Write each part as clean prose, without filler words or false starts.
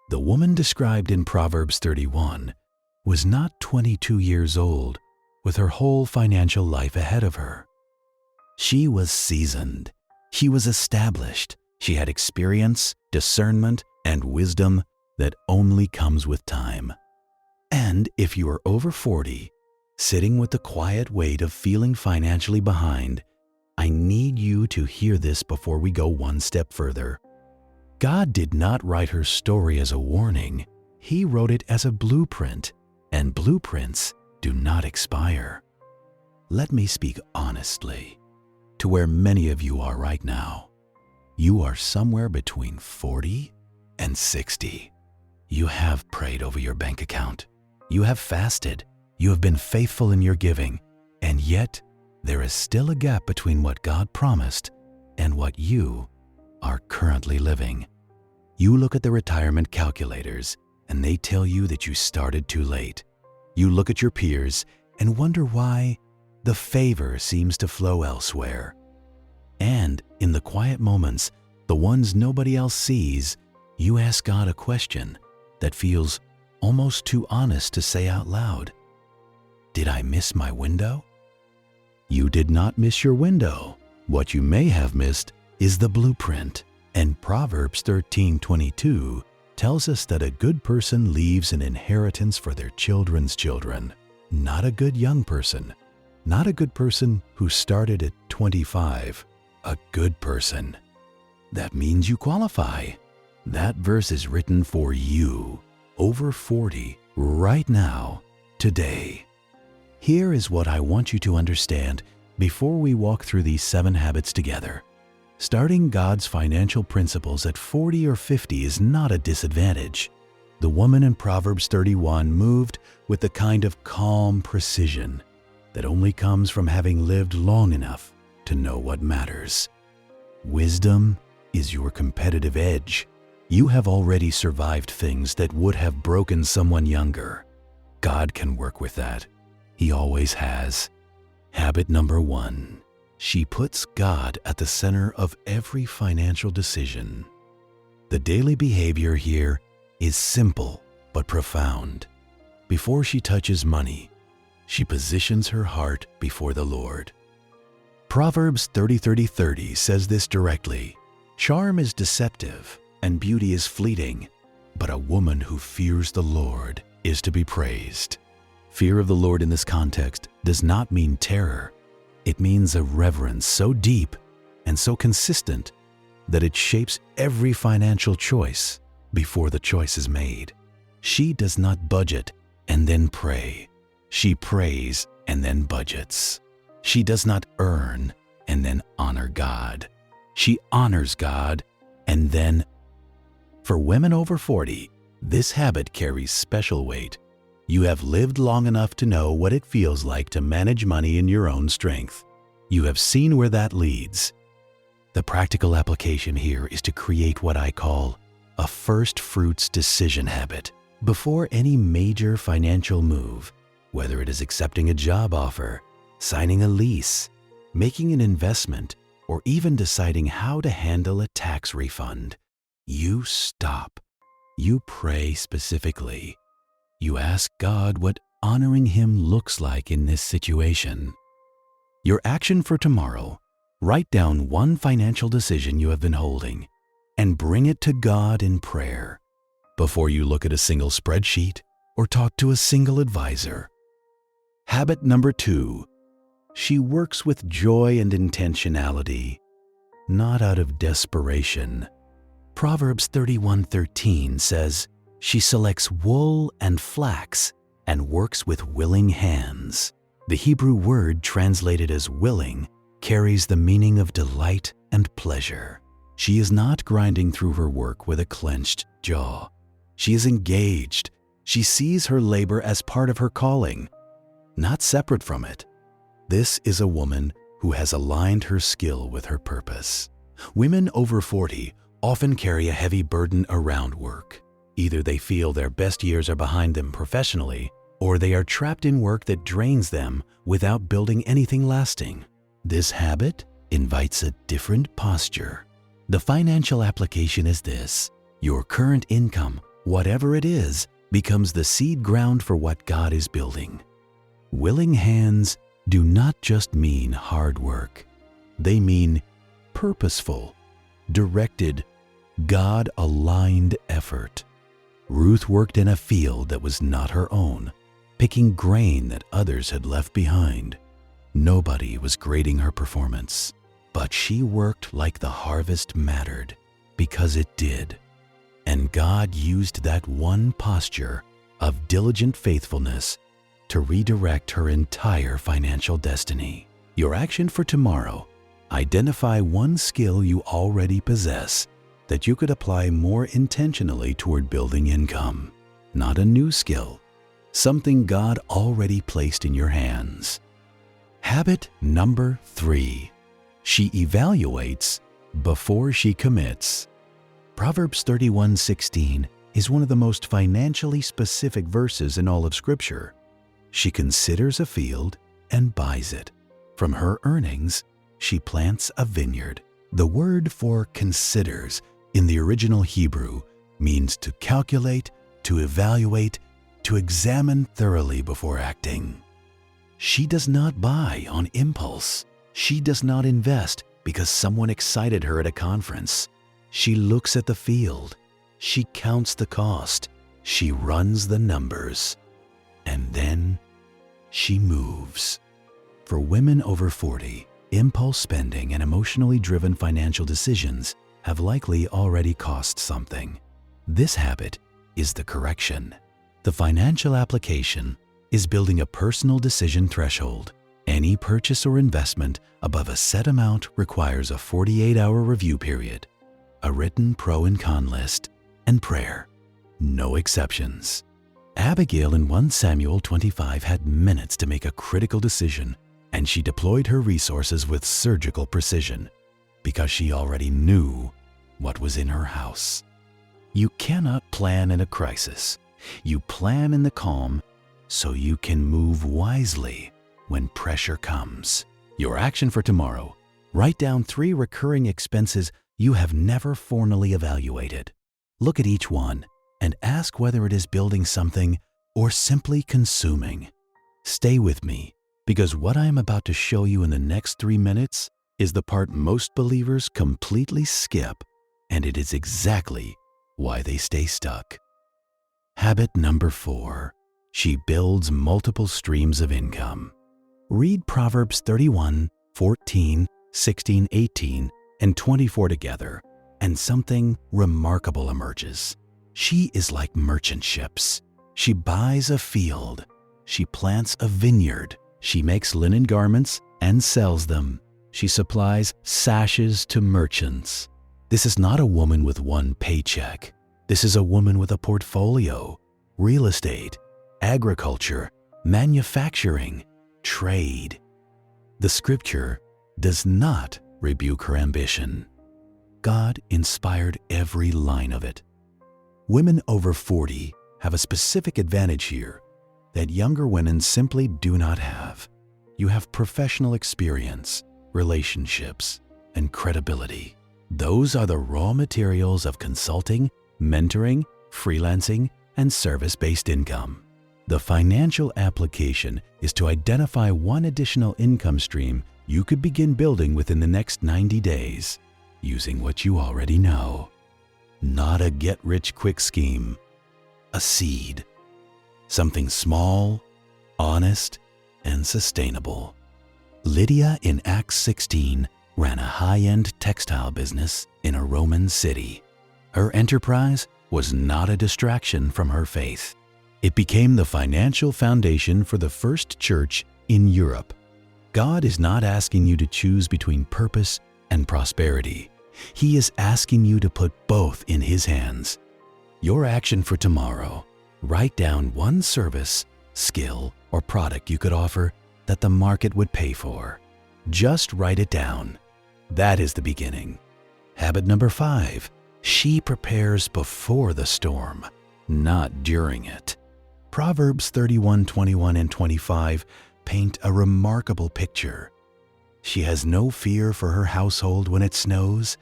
The woman described in Proverbs 31 was not 22 years old with her whole financial life ahead of her. She was seasoned. She was established. She had experience, discernment, and wisdom that only comes with time. And if you are over 40, sitting with the quiet weight of feeling financially behind, I need you to hear this before we go one step further. God did not write her story as a warning. He wrote it as a blueprint, and blueprints do not expire. Let me speak honestly to where many of you are right now. You are somewhere between 40 and 60. You have prayed over your bank account. You have fasted. You have been faithful in your giving, and yet there is still a gap between what God promised and what you are currently living. You look at the retirement calculators and they tell you that you started too late. You look at your peers and wonder why the favor seems to flow elsewhere. And in the quiet moments, the ones nobody else sees, you ask God a question that feels almost too honest to say out loud. Did I miss my window? You did not miss your window. What you may have missed is the blueprint. And Proverbs 13:22 tells us that a good person leaves an inheritance for their children's children, not a good young person, not a good person who started at 25, a good person. That means you qualify. That verse is written for you, over 40, right now, today. Here is what I want you to understand before we walk through these 7 habits together. Starting God's financial principles at 40 or 50 is not a disadvantage. The woman in Proverbs 31 moved with the kind of calm precision that only comes from having lived long enough to know what matters. Wisdom is your competitive edge. You have already survived things that would have broken someone younger. God can work with that. He always has. Habit number 1. She puts God at the center of every financial decision. The daily behavior here is simple but profound. Before she touches money, she positions her heart before the Lord. Proverbs 30:30 says this directly. Charm is deceptive and beauty is fleeting, but a woman who fears the Lord is to be praised. Fear of the Lord in this context does not mean terror. It means a reverence so deep and so consistent that it shapes every financial choice before the choice is made. She does not budget and then pray. She prays and then budgets. She does not earn and then honor God. She honors God and then. For women over 40, this habit carries special weight. You have lived long enough to know what it feels like to manage money in your own strength. You have seen where that leads. The practical application here is to create what I call a first fruits decision habit. Before any major financial move, whether it is accepting a job offer, signing a lease, making an investment, or even deciding how to handle a tax refund, you stop. You pray specifically. You ask God what honoring Him looks like in this situation. Your action for tomorrow: write down one financial decision you have been holding and bring it to God in prayer before you look at a single spreadsheet or talk to a single advisor. Habit number 2. She works with joy and intentionality, not out of desperation. Proverbs 31:13 says, she selects wool and flax and works with willing hands. The Hebrew word translated as willing carries the meaning of delight and pleasure. She is not grinding through her work with a clenched jaw. She is engaged. She sees her labor as part of her calling, not separate from it. This is a woman who has aligned her skill with her purpose. Women over 40 often carry a heavy burden around work. Either they feel their best years are behind them professionally, or they are trapped in work that drains them without building anything lasting. This habit invites a different posture. The financial application is this: your current income Whatever it is becomes the seed ground for what God is building. Willing hands do not just mean hard work. They mean purposeful, directed, God-aligned effort. Ruth worked in a field that was not her own, picking grain that others had left behind. Nobody was grading her performance, but she worked like the harvest mattered, because it did. And God used that one posture of diligent faithfulness to redirect her entire financial destiny. Your action for tomorrow: identify one skill you already possess that you could apply more intentionally toward building income. Not a new skill, something God already placed in your hands. Habit number 3. She evaluates before she commits. Proverbs 31:16 is one of the most financially specific verses in all of Scripture. She considers a field and buys it. From her earnings, she plants a vineyard. The word for considers in the original Hebrew means to calculate, to evaluate, to examine thoroughly before acting. She does not buy on impulse. She does not invest because someone excited her at a conference. She looks at the field. She counts the cost. She runs the numbers. And then she moves. For women over 40, impulse spending and emotionally driven financial decisions have likely already cost something. This habit is the correction. The financial application is building a personal decision threshold. Any purchase or investment above a set amount requires a 48-hour review period, a written pro and con list, and prayer. No exceptions. Abigail in 1 Samuel 25 had minutes to make a critical decision, and she deployed her resources with surgical precision because she already knew what was in her house. You cannot plan in a crisis. You plan in the calm so you can move wisely when pressure comes. Your action for tomorrow: write down 3 recurring expenses you have never formally evaluated. Look at each one and ask whether it is building something or simply consuming. Stay with me, because what I am about to show you in the next 3 minutes is the part most believers completely skip, and it is exactly why they stay stuck. Habit number 4. She builds multiple streams of income. Read Proverbs 31:14, 16, 18, and 24 together, and something remarkable emerges. She is like merchant ships. She buys a field. She plants a vineyard. She makes linen garments and sells them. She supplies sashes to merchants. This is not a woman with one paycheck. This is a woman with a portfolio: real estate, agriculture, manufacturing, trade. The Scripture does not rebuke her ambition. God inspired every line of it. Women over 40 have a specific advantage here that younger women simply do not have. You have professional experience, relationships, and credibility. Those are the raw materials of consulting, mentoring, freelancing, and service-based income. The financial application is to identify one additional income stream you could begin building within the next 90 days, using what you already know. Not a get-rich-quick scheme. A seed. Something small, honest, and sustainable. Lydia in Acts 16 ran a high-end textile business in a Roman city. Her enterprise was not a distraction from her faith. It became the financial foundation for the first church in Europe. God is not asking you to choose between purpose and prosperity. He is asking you to put both in His hands. Your action for tomorrow: write down one service, skill, or product you could offer that the market would pay for. Just write it down. That is the beginning. Habit number 5. She prepares before the storm, not during it. Proverbs 31:21 and 25 paint a remarkable picture. She has no fear for her household when it snows,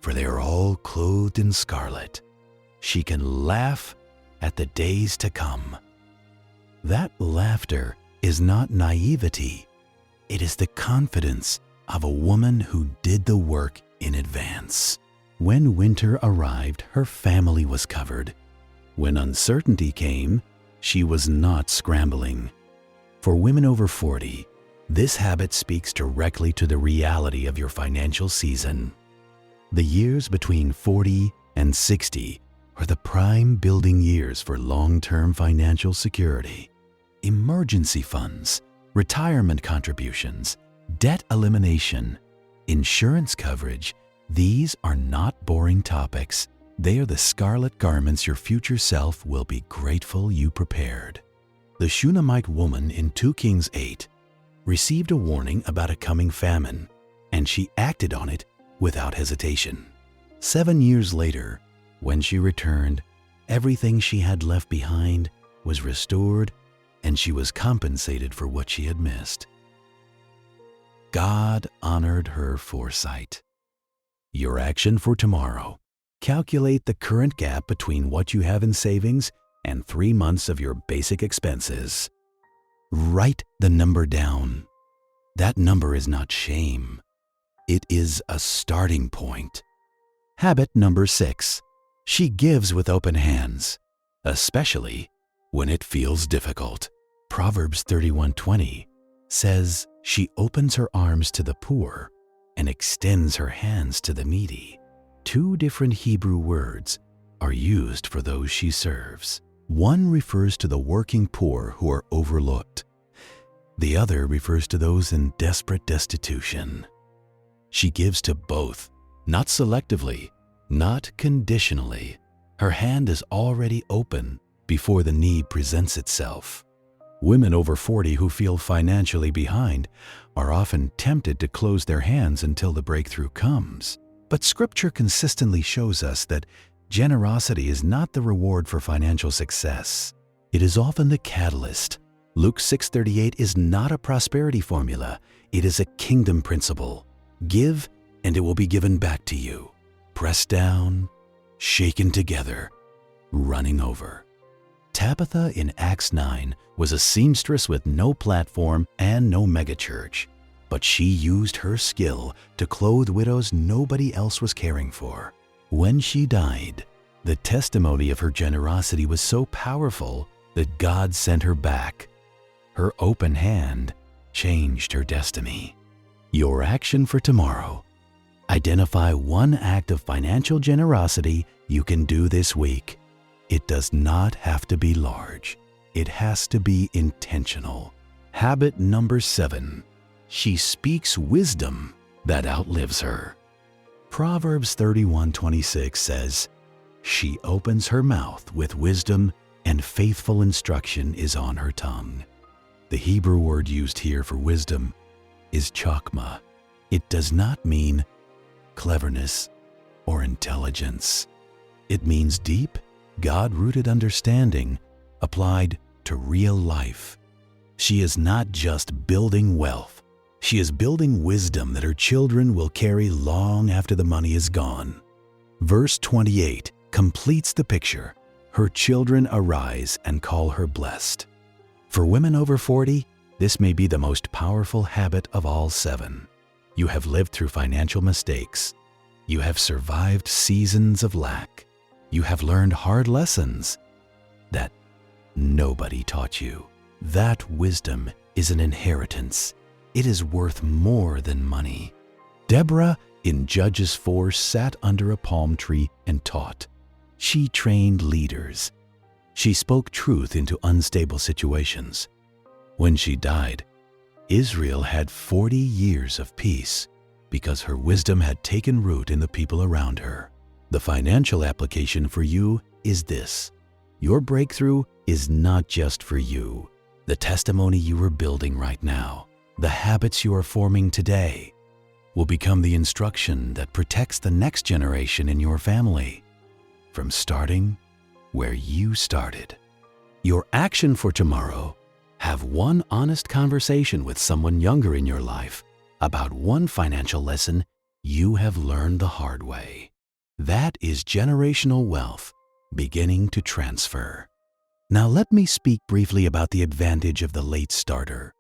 for they are all clothed in scarlet. She can laugh at the days to come. That laughter is not naivety. It is the confidence of a woman who did the work in advance. When winter arrived, her family was covered. When uncertainty came, she was not scrambling. For women over 40, this habit speaks directly to the reality of your financial season. The years between 40 and 60 are the prime building years for long-term financial security. Emergency funds, retirement contributions, debt elimination, insurance coverage, these are not boring topics. They are the scarlet garments your future self will be grateful you prepared. The Shunammite woman in 2 Kings 8 received a warning about a coming famine, and she acted on it without hesitation. 7 years later, when she returned, everything she had left behind was restored, and she was compensated for what she had missed. God honored her foresight. Your action for tomorrow: calculate the current gap between what you have in savings and 3 months of your basic expenses. Write the number down. That number is not shame. It is a starting point. Habit number 6. She gives with open hands, especially when it feels difficult. Proverbs 31:20 says, "She opens her arms to the poor and extends her hands to the needy." 2 different Hebrew words are used for those she serves. One refers to the working poor who are overlooked. The other refers to those in desperate destitution. She gives to both, not selectively, not conditionally. Her hand is already open before the need presents itself. Women over 40 who feel financially behind are often tempted to close their hands until the breakthrough comes. But Scripture consistently shows us that generosity is not the reward for financial success. It is often the catalyst. Luke 6:38 is not a prosperity formula. It is a kingdom principle. Give, and it will be given back to you. Pressed down, shaken together, running over. Tabitha in Acts 9 was a seamstress with no platform and no megachurch, but she used her skill to clothe widows nobody else was caring for. When she died, the testimony of her generosity was so powerful that God sent her back. Her open hand changed her destiny. Your action for tomorrow: identify one act of financial generosity you can do this week. It does not have to be large. It has to be intentional. Habit number 7. She speaks wisdom that outlives her. Proverbs 31:26 says, "She opens her mouth with wisdom, and faithful instruction is on her tongue." The Hebrew word used here for wisdom is chokmah. It does not mean cleverness or intelligence. It means deep, God-rooted understanding applied to real life. She is not just building wealth. She is building wisdom that her children will carry long after the money is gone. Verse 28 completes the picture. Her children arise and call her blessed. For women over 40, this may be the most powerful habit of all 7. You have lived through financial mistakes. You have survived seasons of lack. You have learned hard lessons that nobody taught you. That wisdom is an inheritance. It is worth more than money. Deborah in Judges 4 sat under a palm tree and taught. She trained leaders. She spoke truth into unstable situations. When she died, Israel had 40 years of peace because her wisdom had taken root in the people around her. The financial application for you is this: your breakthrough is not just for you. The testimony you are building right now, the habits you are forming today, will become the instruction that protects the next generation in your family from starting where you started. Your action for tomorrow: have one honest conversation with someone younger in your life about one financial lesson you have learned the hard way. That is generational wealth beginning to transfer. Now let me speak briefly about the advantage of the late starter,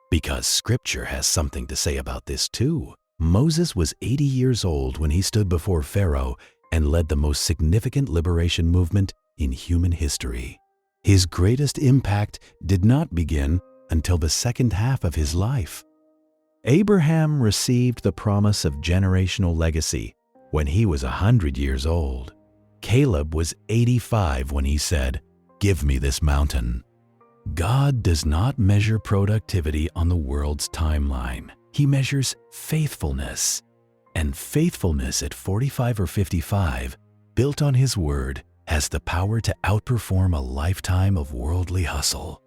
because Scripture has something to say about this too. Moses was 80 years old when he stood before Pharaoh and led the most significant liberation movement in human history. His greatest impact did not begin until the second half of his life. Abraham received the promise of generational legacy when he was 100 years old. Caleb was 85 when he said, "Give me this mountain." God does not measure productivity on the world's timeline. He measures faithfulness. And faithfulness at 45 or 55, built on His Word, has the power to outperform a lifetime of worldly hustle.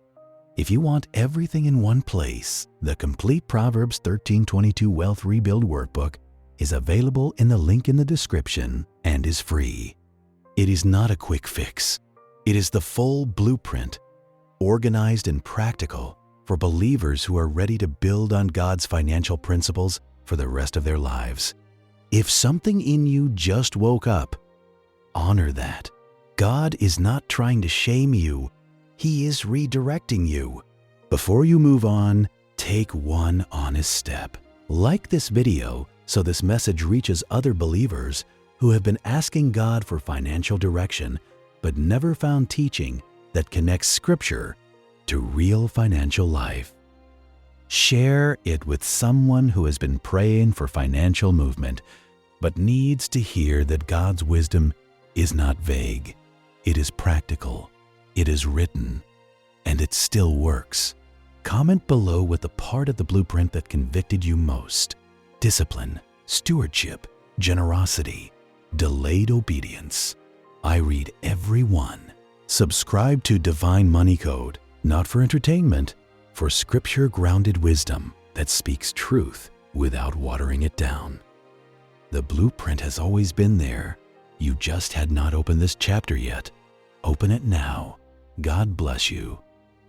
If you want everything in one place, the complete Proverbs 13:22 Wealth Rebuild Workbook is available in the link in the description and is free. It is not a quick fix. It is the full blueprint, organized and practical for believers who are ready to build on God's financial principles for the rest of their lives. If something in you just woke up, honor that. God is not trying to shame you. He is redirecting you. Before you move on, take one honest step. Like this video so this message reaches other believers who have been asking God for financial direction but never found teaching that connects Scripture to real financial life. Share it with someone who has been praying for financial movement but needs to hear that God's wisdom is not vague. It is practical. It is written. And it still works. Comment below with the part of the blueprint that convicted you most. Discipline, stewardship, generosity, delayed obedience. I read every one. Subscribe to Divine Money Code, not for entertainment, for Scripture-grounded wisdom that speaks truth without watering it down. The blueprint has always been there. You just had not opened this chapter yet. Open it now. God bless you,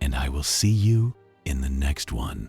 and I will see you in the next one.